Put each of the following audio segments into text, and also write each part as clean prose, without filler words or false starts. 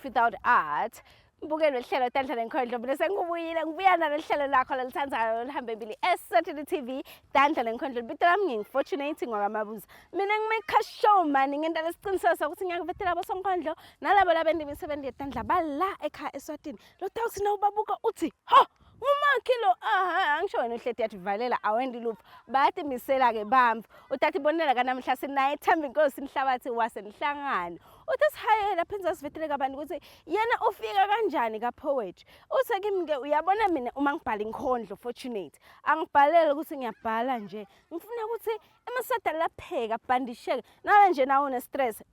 without art. Mbukelo hlelo Tandla Nenkondlo bese ngubuyile ngibuya nalo hlelo lakho lalithandayo lihambe mbili eSaturday TV Tandla Nenkondlo libitela mina ngifortunate ngwakamabuza mina ngimeka show man ngenta lesiqiniseko ukuthi ngiyakuvetela abosonkondlo nalabo labendi imisebenzi yetandla bala ekhaya eSwatini lo tawuthi nawubabuka uthi ha umakilo angisho wena uhleti yathivalela awendi loop bathi misela ke bamvu utathi bonela kanamhla sinaye ethemba inkosi inhlabathi wasenihlangana uthi hayela phenza sivetele kabantu ukuthi yena ufika kanjani ka poetry uthi kimi ke uyabona mina uma ngibhala inkondlo fortunate angibhalele ukuthi ngiyabhala nje ngifuna ukuthi emasada lapheka bandisheke nawe nje nawo une stress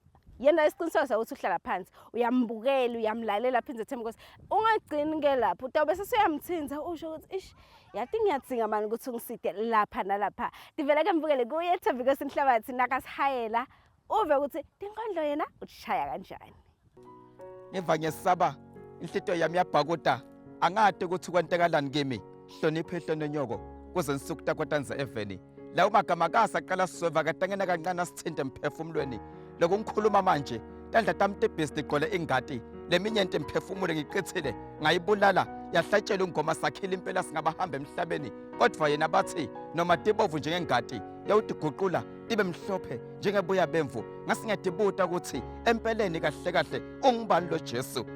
yena isiqiniseko ukuthi uhlala phansi uyambukela uyamlalela phinze themba ukuthi ungagcini ke lapho utawube sesuyamthinza usho ukuthi ish yathi ngiyadzinga manje ukuthi ngiside lapha nalapha divela ke mbukele kuye Themba inkosi inhlabathi nakasihayela uve ukuthi inkondlo yena utshaya kanjani ngiva ngesaba inhlito yami yabhakuda angade ukuthi kwentekalani kimi hloniphe hlononyoko kuze ngisukta kwatanza eveni la umagama kasaqala sisova katangena kancane asithinte emphefumulweni lokho ngikhuluma manje Tandla tamte best igqole ingadi leminye into emphefumulo ngiqithile ngayibulala yahlatshela ungoma sakhile impela singabahamba emhlabeni kodwa yena bathi noma tibovu njengengadi yawuthi guqula tibe mhlophe njengebuya bemvu ngasingedibuta ukuthi empeleni kahle kahle ungibani lo Jesu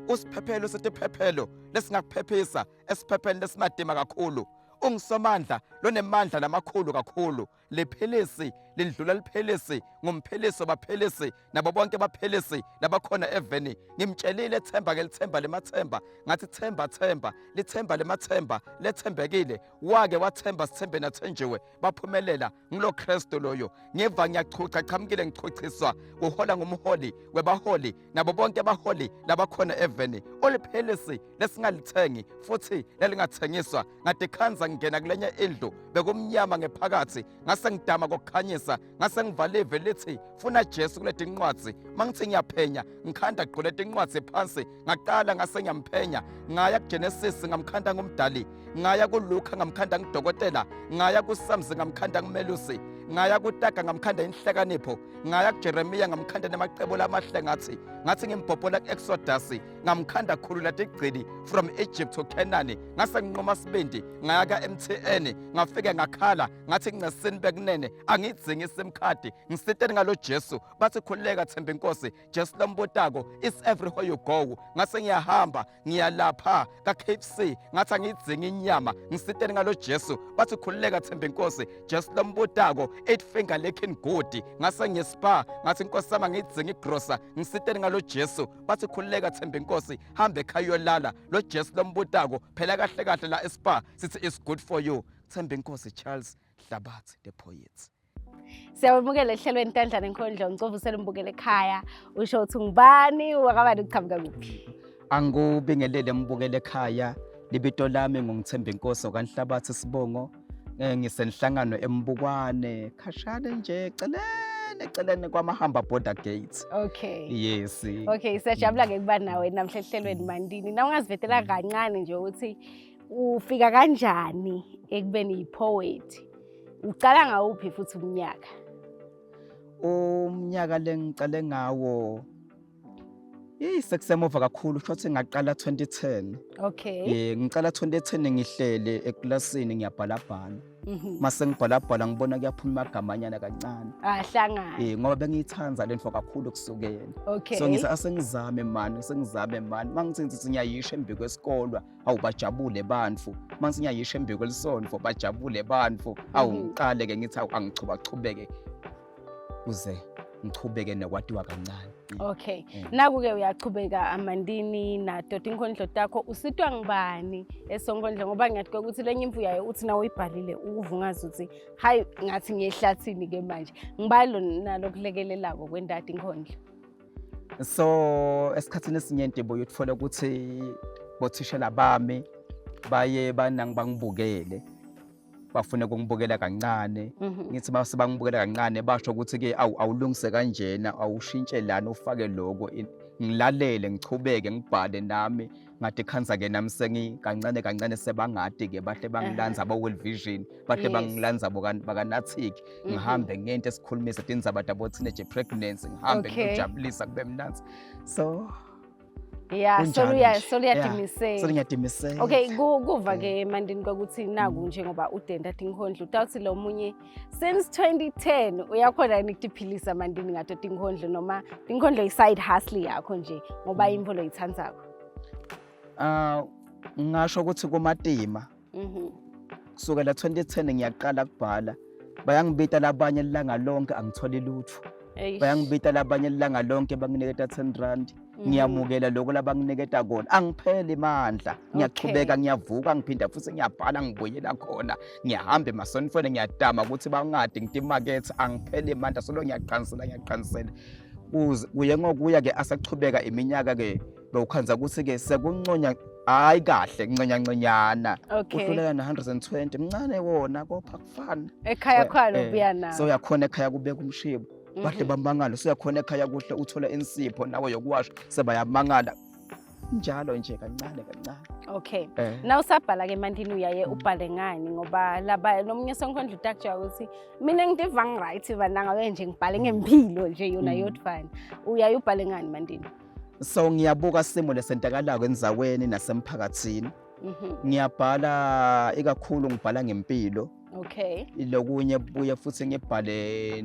usiphephelo setiphephelo lesingakuphephisa esiphepheni lesimadima kakhulu ungisomandla lonemandla lamakhulu kakhulu lephelisi lindlula liphelisi ngumphelisi baphelisi nabo bonke baphelisi labakhona eveni ngimtshelile Themba ke lithemba lemathemba ngathi themba lithemba lemathemba lethembekile wake wathemba sithembe nathenjiwe baphumelela ngilo Kristu loyo ngiva ngiyachucha qhamukile ngichuchiswa uhola ngumholi webaholi nabo bonke abaholi labakhona eveni oliphelisi lesingalithengi futhi lelingathengiswa ngadikhanza ngena kulenye indlu bekumnyama ngephakathi ngase ngidama kokukhanyisa ngase ngivalive lithi funa Jesu kuleti incwadi mangithi ngiyaphenya ngikhanda gqoleti incwadi phansi ngaqala ngase ngiyamphenya ngaya kuGenesis ngamkhanda ngumdali ngaya kuLuka ngamkhanda ngidokotela ngaya kuSamson ngamkhanda ngumelusi ngaya kuTaga ngamkhanda inhlakanipho ngaya kuJeremiya ngamkhanda nemacebo lamahle ngathi ngimbhobhola kuExodus ngamkhanda khulula tigcili from Egypt to Canaan ngase nginqoma sibindi ngaya kaMTN ngafike ngakhala ngathi ngincesini bekunene angidzingi simkhadi ngisiteni ngalo Jesu bathi khuleka Themba inkosi Jesu lombotako is everywhere you go ngase ngiyahamba ngiyalapha ka KFC ngathi angidzingi inyama ngisiteni ngalo Jesu bathi khuleka Themba inkosi Jesu lombotako 8 finger licking good ngase ngespa ngathi inkosi sama ngidzingi igrosa ngisiteni ngalo Jesu bathi khuleka Themba inkosi hambe ekhaya yolala lo Jesu lombotako phela kahle kahle la espa sithi is good for you Themba inkosi Charles Hlabathi the poet. Siyabukela ehlelweni Tandla Nenkondlo ngicovusela umbukele ekhaya usho ukuthi ngubani wakabani uqhamuka kuphi Angubingelele mbukele ekhaya libito lami ngungithemba inkosi kaNhlabathi Sibongo ngisenihlangano embukwane khashane nje eceleni kwamahamba border gate. Okay. Yes. Okay, siyajabula ke kuba nawe namhla ehlelweni Mandini. Na ungazivetela kancane nje ukuthi ufika kanjani ekubeni ipoet. Uqala ngawuphi futhi umnyaka? Umnyaka lengicale ngawo sekusemuva kakhulu shothi ngaqala 2010. Okay. Ngicala 2010 ngihlele eklasini ngiyabhalabhala. Mase ngibhalabhala ngibona kuyaphuma amagamanyana kancane. Hlangana. Ngoba bengiyithanza lento kakhulu kusukela. Okay. So ngisa asengizame mani mangithi ngiyayisha embi kwesikolo awubajabule bantfu mangithi ngiyayisha embi kwelisonto bajabule bantfu awuqale ke ngithi angichubeke uze ngichubeke nekwatiwa kancane. Okay. Naku-ke uyachubeka Amandini naDoda inkondlo takho usitwa ngibani esonkondlo ngoba ngiyathi ukuthi lenye imvu yayo uthi nawe uyibhalile ukuvungaza uthi hayi ngathi ngiyehlathini ke manje ngibalo nalokulekelelako kwendada inkondlo. So esikhathini esinyenti boyutfola ukuthi bothishela bami baye bangibukele bafuna ukungibukela kancane ngithi mase bangibukela kancane basho ukuthi ke awulungise kanjena awushintshe lana ufake lokho ngilalele ngichubeke ngibhale nami ngade khanza ke nami sengi kancane sebangade ke bahle bangilanza aba World Vision bahle bangilanza bakanathiki ngihambe ngento esikhulumisa tindzaba dabo teenage pregnancy ngihambe ngijabulisa kube mnanzi so Yeah, soluyadimisela. Soluyadimisela. Okay, kuva ke Mandini kokuthi naku njengoba udenda athi Inkondlo utawuthi lo munye since 2010 uyakhona ukuphilisa Mandini ngato Inkondlo noma Inkondlo i-side hustle yakho nje ngoba imvolo yithandzako. Ngasho ukuthi kumatima. Kusukela 2010 ngiyaqala ukubhala. Bayangibita labanye ilanga lonke angitholi lutho. Bayangibita labanye ilanga lonke banginiketa 10 rand. Ngiyamukela lokho labanginiketa kona. Angipheli imandla. Ngiyaqhubeka ngiyavuka ngiphinda futhi ngiyabhala ngibuyela khona. Ngiyahamba emasonifoni ngiyadama ukuthi bangadi ngithi market angipheli imandla solo ngiyaqanisela. Kuye ngokuya ke asachubeka iminyaka ke bewukhanza ukuthi ke sekunconya hayi kahle ncenyana uhluleka na 120 mncane wona kopha kufana ekhaya khalo buyana so yakhona ekhaya kubeka umshibo bahle bamangala so yakhona ekhaya kuhle uthola insipho nawe yokuwasha sebayamangala njalo nje kancane. Okay. Now usabhala ke Mandini uyaye ubhale ngani ngoba laba nomunye Sonkondlo utakutshela ukuthi mina ngidiva ngiright bana ngabe nje ngibhale ngempilo nje yona yodfana. Uyaye ubhale ngani Mandini? So ngiyabuka simo lesentakalayo enzaweni nasemphakathini. Ngiyabhala ikakhulu ngibhala ngempilo. Okay. Lokunye buye futhi ngibhale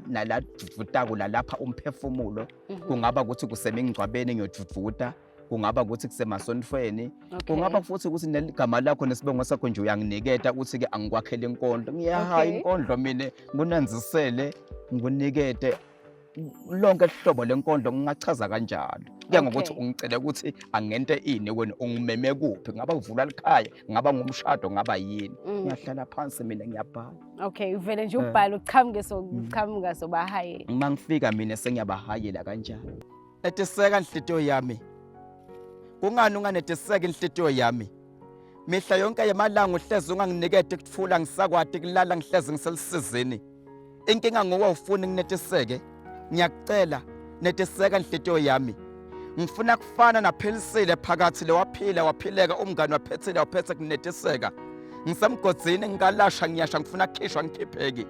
naladvutako lapha umphefumulo kungaba ukuthi kusemingcwabeni ngiyodvuta kungaba ukuthi kusemasonifweni kungaba futhi ukuthi neligama lakho nesibongo sakho nje uyanginiketa uthi ke angikwakhela inkondlo ngiyahaya inkondlo mina ngunanzisele ngunikete lonke ihlobo lenkondlo ngingachaza kanjalo kuya ngokuthi ungicela ukuthi angente ini wena ungimeme kuphi ngaba kuvula likhaya ngaba ngumshado ngaba yini ngiyahlala phansi mina ngiyabhala. Okay, uvele nje ubhala uchamuka so bahaye mangifika mina sengiyabahayela kanjalo. Etiseka inhlitiyo yami kungani unganetiseka inhlitiyo yami mihla yonke yamalanga uhlezi unganginikete kufula ngisakwati kulala ngihlezi ngiselisizini inkinga ngoba ufuna nginetiseke ngiyakucela netiseka inhlitiyo yami ngifuna kufana naphilisile phakathi waphileka umngani waphethile waphethe kunetiseka ngisemgodzini ngigalasha ngiyasha ngifuna kukhishwa ngikhipheki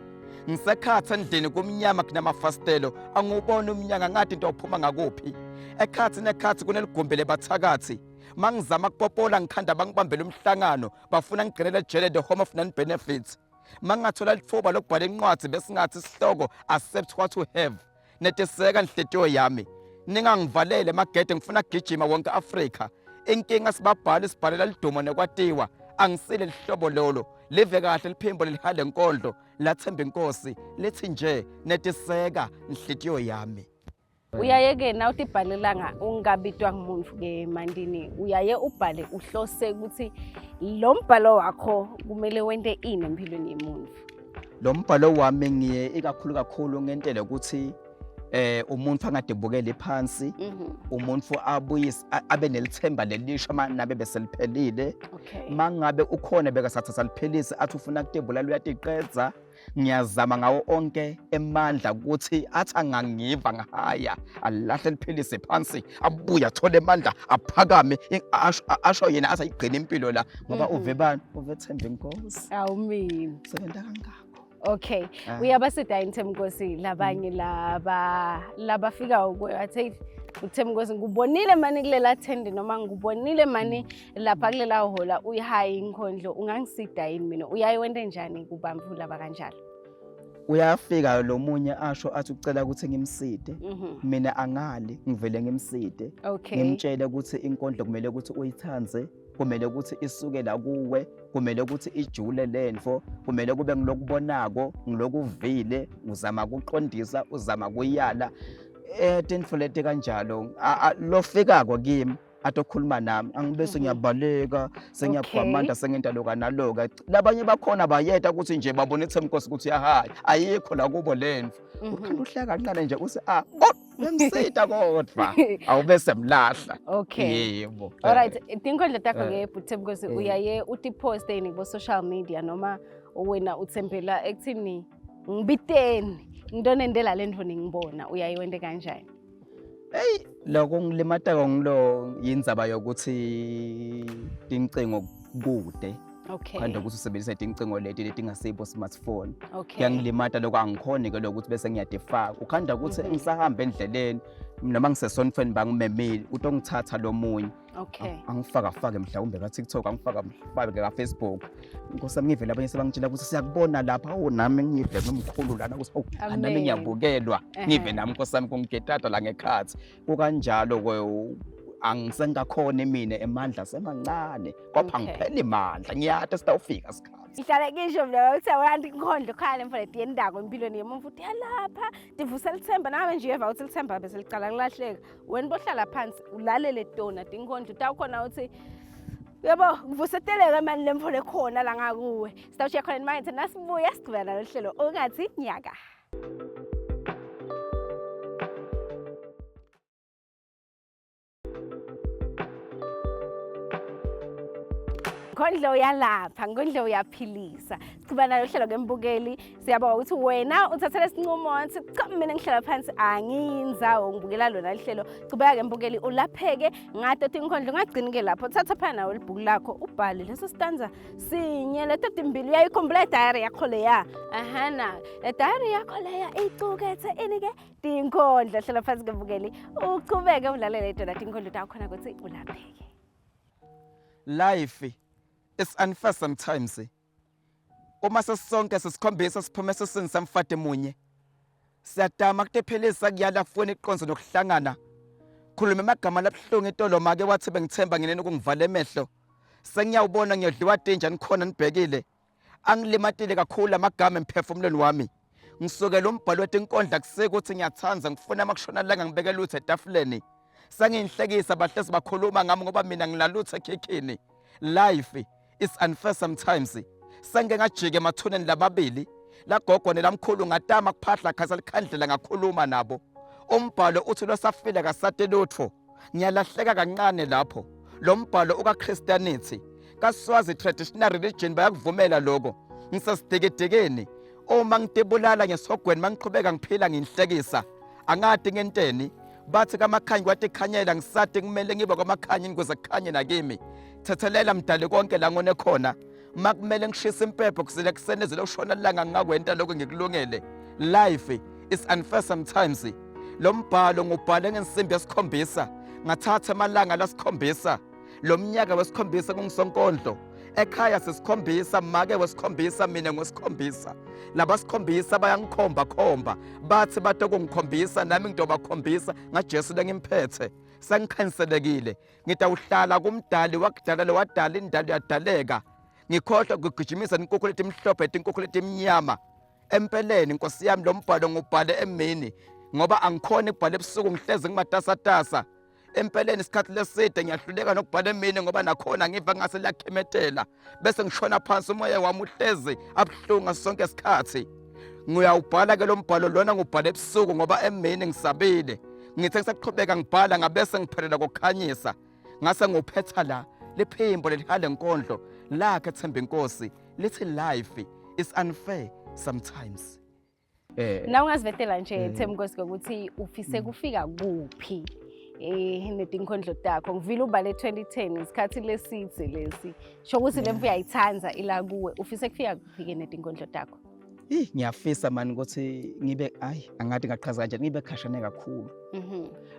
ngisekhathe endlini kumnyama kunamafastelo angubona umnyanga ngathi into uphuma ngakuphi ekhathi kuneligumbi lebathakathi mangizama kupopola ngikhanda bangibambela umhlangano bafuna ngigcinele ejele the home of non benefits mangathola lithuba lokubhala incwadi bese ngathi isihloko accept what you have netiseka inhlitiyo yami ningangivalele emagede ngifuna kugijima wonke Afrika inkinga sibabhala isibhalela lidumo nekwatiwa angisile lihlobo lolo live kahle liphimbo lelihale inkondlo lathemba inkosi lithi nje netiseka inhlitiyo yami. Uyaye ke na utibhalelanga ungabitwa ngumuntu ke Mandini uyaye ubhale uhlose ukuthi lo mbhalo wakho kumele wente ini empilweni yemuntu. Lo mbhalo wami ngiye ikakhulu ngentele ukuthi umuntu angadibukeli phansi umuntu abuyise abe nelithemba lelisha manabe beseliphelile mangabe ukhona bekasathatha liphelise athi ufuna kutebula uyatiqedza ngiyazama ngawo onke emandla ukuthi athi angangiva ngahaya alahle liphilise phansi abuya athole amandla aphakame asho yena athi ayigcina impilo la ngoba uvethemba inkosi awumini sebenza kangaka. Okay, uyabasida iNthembiNkosi labanye labafika ukwathi uThembiNkosi ngubonile mani kulela thende noma ngubonile mani lapha kulela hola uyihayi Inkondlo ungangisida yini mina uyaye wente njani kubamvu laba kanjalo. Uyafika lo munye asho athi ucela ukuthi ngimside mina angali ngivele ngimside ngimtshele ukuthi inkondlo kumele ukuthi uyithanze kumele ukuthi isuke la kuwe kumele ukuthi ijule lento kumele kube ngilokubonako ngilokuvile uzama ukuqondisa uzama kuyala tinfulete kanjalo lofikako kimi atokhuluma nami angibese ngiyabaleka sengiyagwamanda sengentaloka naloka labanye bakhona bayeta ukuthi nje babone iThembiNkosi ukuthi yahayi ayikho la kubo lento ukhanda uhleka kancane nje uthi yamsida kodwa awubese mlahla. Yebo. Alright, Inkondlo takho ke uThembiNkosi uyaye utiposte ni bo social media noma wena uthembela ekuthini ngibiteni ngidonendela lento ngibona uyaye wente kanjani? Hey lokho ngilimataka ngilo yindzaba yokuthi tincingo kude Okay. khanda ukuthi usebenzisa incingo leti ngasibo smartphone Okay. kuyangilimata lokho angikhoni ke lokuthi bese ngiyadefaka ukhanda ukuthi ngisahamba endleleni noma ngisesonfeni bangimemile utongithatha lo munye Okay. angifaka mhlawumbe ka TikTok angifaka ka Facebook ngosami ngivela abanye sebangitshela ukuthi siyakubona lapha nami ngive nomkhulu lana ukuthi nami ngiyabukelwa ngive nami nkosami kungigedada la ngekhathi kukanjalo angisengakhona mina emandla semancane kwapha ngiphela imandla ngiyathi sitawufika isikhathi Ihlale ngisho mina ukuthi awulanti inkondlo khale mfowethu yendako empilweni yami mfuthi yalapha divusa lithemba nawe nje eva uthi lithemba bese licala kulahleka wena bohlala phansi ulalele tona inkondlo utawukhona uthi yabo kuvuseteleke manje lemfole khona la ngakuwe sitawushiya khona manje nasibuya sigcibela lo hlelo ongathi nyaka Ngondlo yalapha, ngondlo yaphilisa. Sicubana lo hlelo ngembukeli, siyabonga ukuthi wena uthathele isinqumo wathi cha mina ngihlala phansi angiyinzawo ngibukela lona hlelo. Cubeka ngembukeli ulapheke ngato tinkondlo ngagcini ke lapho thatha phana nawe ibhuku lakho ubhale leso stanza sinye leto timbili uyayikhumbula diary yakho leya. Ahana, le diary yakho leya icukethe inike tinkondlo hlelo phansi ngembukeli. Uqhubeke ulalele tona tinkondlo takho khona ukuthi ulapheke. Life is unfair sometimes. Uma sesonke sesikhombisa siphume sesini samfate munye. Siyadama kutephelisa kuyala foni iqonzo nokuhlangana. Khuluma amagama labuhlungu etolo make wathi bengithemba nginene ukungivala emehlo. Sengiyawubona ngiyodliwa danger nikhona nibhekile. Angilimatile kakhulu amagama emphefumulweni wami. Ngisukela umbhalo wetenkondla kuseke ukuthi ngiyathanza ngifuna amakushona langa ngibeke lutho etafuleni. Sanginhlekisa bahlezi bakhuluma ngami ngoba mina ngilalutho ekhikhini. Life is unfair sometimes. Sange ngajike emathuneni lamabili la gogo nelamkhulu ngatama kuphahla khasa likhandlela ngakhuluma nabo. Umbhalo uthi losafile kasate lutho. Ngiyalahleka kancane lapho. Lo mbhalo ukaChristianity kaSwazi traditional religion bayakuvumela lokho. Ngisasidekedekeni uma ngidebulala ngesogweni mangiqhubeka ngiphila nginhlekisa. Angadi ngenteni bathi kamakhanyi kwathi khanyela ngisade kumele ngibe kwamakhanyi ukuze kukhanye nakimi. Thathelela mdali konke la ngone khona makumele ngishisa impepho kusele kusenezela ushona langa ngakwenta lokho ngikulungele. Life is unfair sometimes. Lo mbhalo ngubhale ngensimbi yesikhombisa ngathatha amalanga lasikhombisa lo mnyaka wesikhombisa kungisonkondlo ekhaya sesikhombisa make wesikhombisa mina ngosikhombisa laba sikhombisa bayangikhomba khomba bathi batokungikhombisa nami ngidobakhombisa ngaJesu lengimphethe sengikhanselekile ngitawuhlala kumdali wakudala lo wadala indalo yadaleka ngikhohlwa ukugijimisa inkukhu letimhlophe inkukhu letimnyama empeleni Nkosi yami lo mbhalo ngubhale emini ngoba angikhona ukubhala ebusuku ngihleze ngimatasatasa empeleni isikhathi leside ngiyahluleka nokubhala emini ngoba nakhona ngiva ngase lakhemetela bese ngishona phansi umoya wami uhleze abhlunga sonke isikhathi ngiyawubhala ke lo mbhalo lona ngubhala ebusuku ngoba emini ngisabile ngithe ngisaqhubeka ngibhala ngabese ngiphelela kokukhanyisa ngase ngophetha la lephimbo lelihale nkondlo lakhe Themba Inkosi lithi life is unfair sometimes. Na ungazivetela nje Themba Inkosi ukuthi ufise kufika kuphi netinkondlo takho ngivile ubale 2010 isikhathi lesithe lesi sho ukuthi lemfu uyayithanza ila kuwe ufise kufika kuphi ke netinkondlo takho ngiyafisa mani ukuthi ngibe angathi ngaqhaza kanjani ngibe khashane kakhulu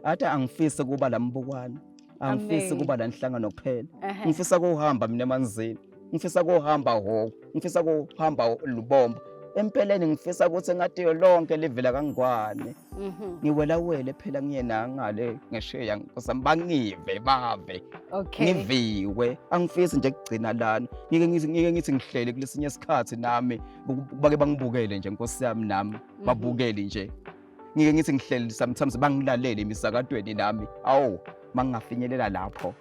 athi angifise kuba lambukwana angifisi kuba la nhlangano kuphela ngifisa ukuhamba mina emanzini ngifisa ukuhamba ho ngifisa ukuhamba Lubombo empeleni ngifisa ukuthi ngatiyo lonke livela kangwane ngiwela wele phela ngiyena ngale ngesheya ngisambangive bave ngiviwe angifisi nje kugcina lana ngike ngithi ngihlele kulesinye isikhathi nami bake bangibukele nje Nkosi yami nami babukeli nje ngike ngithi ngihlele sometimes bangilalele emisakadweni nami awu mangafinyelela lapho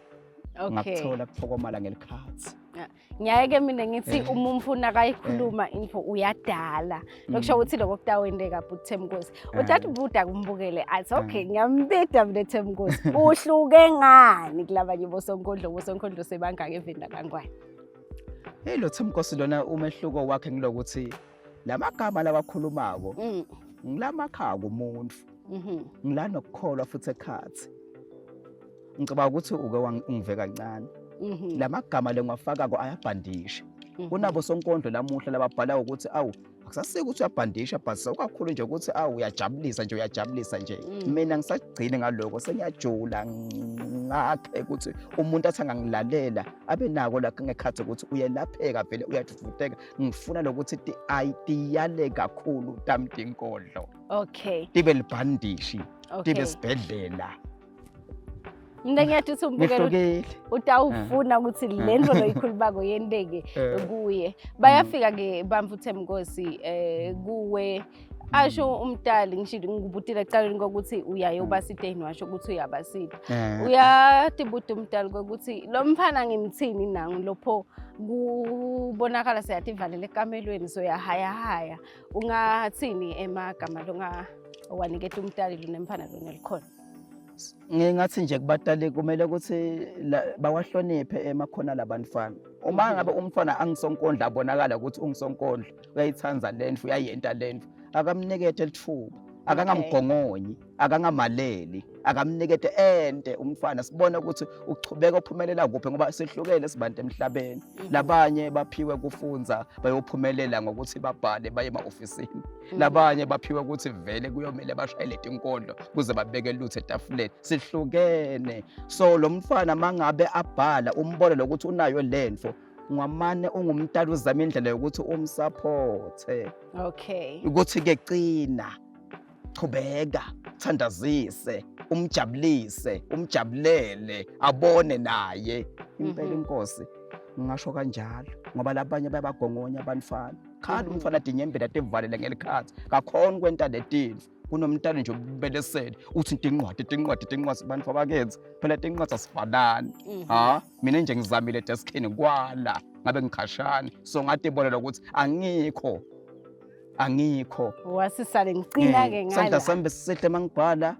ngakuthola kuphokomala ngelikhathi ngiyake mina ngithi uma umfuna akayikhuluma info uyadala lokusho ukuthi lokho kutawendeka but Themba Inkosi uthatha ubuda kumbukele athi okay ngiyambida mina Themba Inkosi uhluke ngani kulabanye bosonkondlo sebangaka evenda kangwane lo Themba Inkosi lona umehluko wakhe ngilokuthi lamagama lawakhulumako ngilamakhaya kumuntu ngilana ukukholwa futhi ekhathi ngicabanga ukuthi uke ungiveka kancane lamagama lengiwafaka ko ayabhandisha kunabo sonkondlo lamuhla lababhala ukuthi awu akusasike ukuthi uyabhandisha but sawukakhulu nje ukuthi awu uyajabulisa nje mina ngisagcine ngaloko sengiyajula ngakhe ukuthi umuntu athi angangilalela abe nako lakho ngekhathi ukuthi uyelapheka vele uyadvuteka ngifuna lokuthi ayitiyale kakhulu tamtinkodlo Okay. tibe libhandishi Okay. tibe sibhedlela Mina ngiyathi umbukelo ngihlukile utawufuna ukuthi lento loyikhulumako yenteke kuye. Bayafika ke bamfuthe Mnkosi kuwe asho umdali ngishilo ngikubutile ecaleni kokuthi uyayoba siteni washo ukuthi uyabasida. Uyatibuta umdali kokuthi lo mfana ngimthini nangu lopho kubonakala seyathi ivalele ekamelweni soyahaya ungathini emagama longa owaniketa umdali lunemfana lona likhona. Ngingathi nje kubatali kumele ukuthi bawahloniphe emakhona labantwana uma ngabe umfana angisonkondla abonakala ukuthi ungisonkondla uyayithanza lendlu uyayenta lendlu akamnikete lithuba akangamgongonyi akangamaleli akamnikete ente umfana sibona ukuthi uchubeka uphumelela kuphi ngoba sihlukele sibantu emhlabeni labanye baphiwe kufunza bayophumelela ngokuthi babhale baye ema-ofisini labanye baphiwe ukuthi vele kuyomele bashayele tinkondlo kuze babeke lutho etafuleni sihlukene so lo mfana mangabe abhala umbone lokuthi unayo lendlu ngamane ungumntali uzama indlela yokuthi umsupport ukuthi ke qina chubeka thandazise umjabulise umjabulele abone naye impela inkosi ngisho kanjalo ngoba labanye bayabagongonya abantwana khali umfana dinyembela tivalele ngelikhathi kakhona kwenta letinto kunomntana nje ubelesele uthi tinqwadi abantu abakenza phela tinqwadi asifanani mina nje ngizamile deskini kwala ngabe ngikhashana so ngatibonela ukuthi angikho wasisale ngicina ke ngala sandla sami besihle mangibhala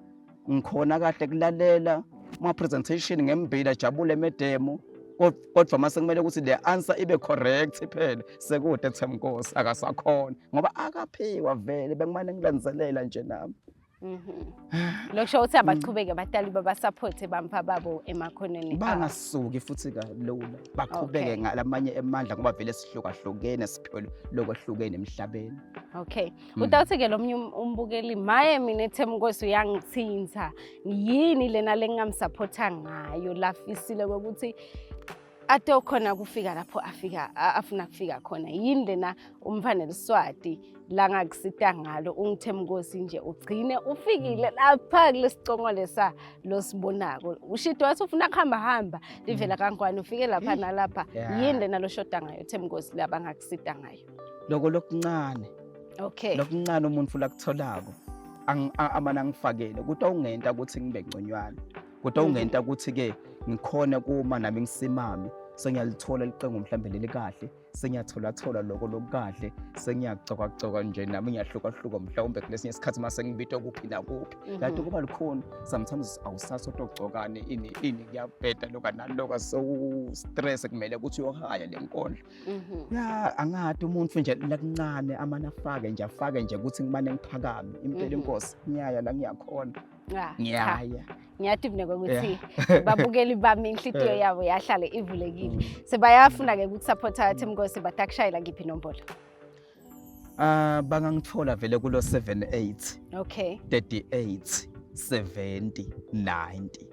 ngikhona kahle kulalela ma presentation ngembila jabule medemo kodwa mase kumele ukuthi le answer ibe correct phela sekude Themnkosi akasakhona ngoba akaphiwa vele bekumane ngilandzelela nje nami lokusho ukuthi abachubeke batali baba support bampa babo emakhoneni bangasuki futhi kalula baqhubeke ngalamanye emandla ngoba vele sihlukahlukene siphiwe lokwahlukene emhlabeni. Utawuthi ke lomnye umbukeli maye mina Themnkosi uyangithinta yini lena lengamsupporta ngayo lafisile ukuthi ate khona kufika lapho afuna kufika khona yini lena umfana leSwati la ngakusita ngalo uNgithemnkosi nje ugcine ufikile lapha kulesicongo lesa losibonako ushito wathi ufuna hamba livela kangwane ufike lapha nalapha yini lena loshoda ngayo Themnkosi laba ngakusita ngayo lokuncane lokuncane umuntu futhi akutholako amana ngifakele kuthi awungenta ukuthi ngibe ngconywana kuthi awungenta ukuthi ke ngikhona kuma nami ngisimami sengiyalithola liqengo mhlambe leli kahle sengiyathola lokho lokukahle sengiyagcoka nje nami ngiyahluka mhlawumbe kulesinye isikhathi mase ngibitwa kuphi na kuphi kanti kuba likhona sometimes awusasoto ogcokane ini kuyabheda loka naloka so stress kumele ukuthi uyohaya lenkondlo angathi umuntu nje lakuncane amana afake nje ukuthi ngimane ngiphakame impela inkosi ngiyaya la ngiyakhona ngiyaya ngiyadibune ukuthi babukeli bami inhlitiyo yabo yahlale ivulekile sebayafuna ke ukuthi supporta Themnkosi batakushayela ngiphi nombolo bangangithola vele kulo 78 38 70 90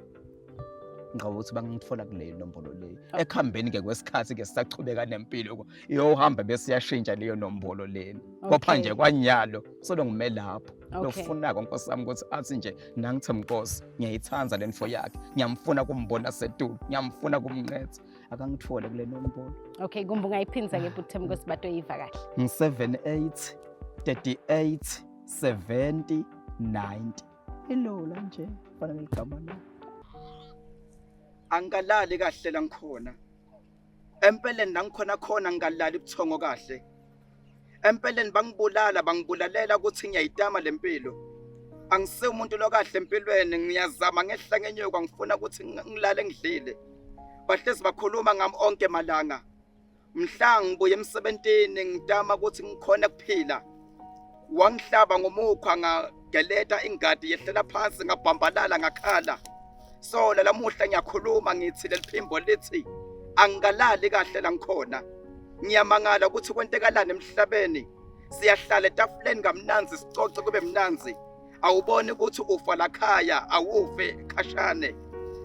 ngicabanga ukuthi bangangithola kuleyo nombolo leyo ekhambeni ke kwesikhathi ke sisachubeka nempilo iyohamba bese yashintsha leyo nombolo leni kopha nje kwanyalo solo ngime lapho lofunako Nkosi yami ukuthi athi nje nangi Themnkosi ngiyayithanza lenfo yakhe ngiyamfuna kumbona setulo ngiyamfuna kumnqetha akangithole kule nombolo kumbe ungayiphinza ke Themnkosi batoyiva kahle 78 38 70 90 ilola nje fana neligama lo angalali kahle la ngikhona empeleni la ngikhona khona ngalali ubuthongo kahle empeleni bangibulalela ukuthi ngiyayitama lempilo angise umuntu lokahle empilweni ngiyazama ngehla ngenyoko ngifuna ukuthi ngilale ngidlile bahlezi bakhuluma ngami onke malanga mhla ngibuye emsebentini ngitama ukuthi ngikhona kuphila wangihlaba ngomukha ngageleta ingadi yehlela phansi ngabhambalala ngakhala so lamuhla ngiyakhuluma ngithi leliphimbo lithi angalali kahle la ngikhona Ngiyamangala ukuthi kwentekalani emhlabeni. Siyahlala etafuleni kamnanzi sicoce kube mnanzi. Awuboni ukuthi ufa lakhaya awufe khashane.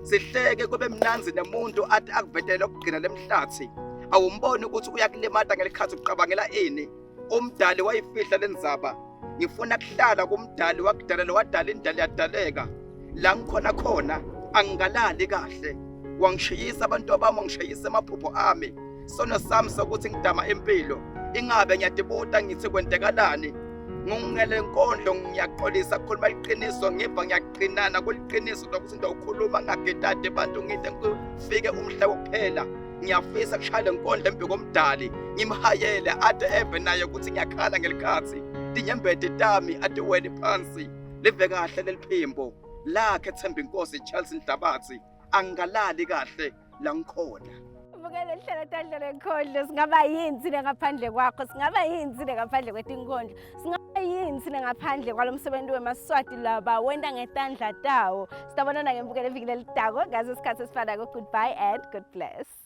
Sihleke kube mnanzi nemuntu athi akuvetele ukugcina lemhlathi. Awumboni ukuthi uyakulimata ngelikhathi uqabangela ini. Umdali wayifihla lenzaba. Ngifuna kuhlala kumdali wakudala lowadala indali yadaleka. La ngikhona khona angikalali kahle. Wangishiyisa abantu abami wangishiyisa emaphupho ami. Sono sami sokuthi ngidama impilo. Ingabe ngiyadibuta ngithi kwentekalani. Ngungele inkondlo ngiyaxolisa ukukhuluma iqiniso ngiva ngiyaqinana kuliqiniso lokuthi ndawukhuluma ngagedade abantu ngithi ngifike umhlaba kuphela. Ngiyafisa kushaya lenkondlo embi komdali ngimhayele ade eve naye ukuthi ngiyakhala ngelikhathi dinyembede tami ade wena phansi live kahle leliphimbo lakhe Themba Inkosi Charles Ndabathi angikalali kahle la ngikhona. Bukele hlelo tandla lenkondlo singaba yini sine ngaphandle kwakho, singaba yini sine ngaphandle kwetinkhondlo, singaba yini sine ngaphandle kwalomsebenzi wemaswati laba wenda ngetandla tawo. Sitabonana ngembukelo eviki lelitako ngaso isikhathi esifanako. Goodbye and God bless.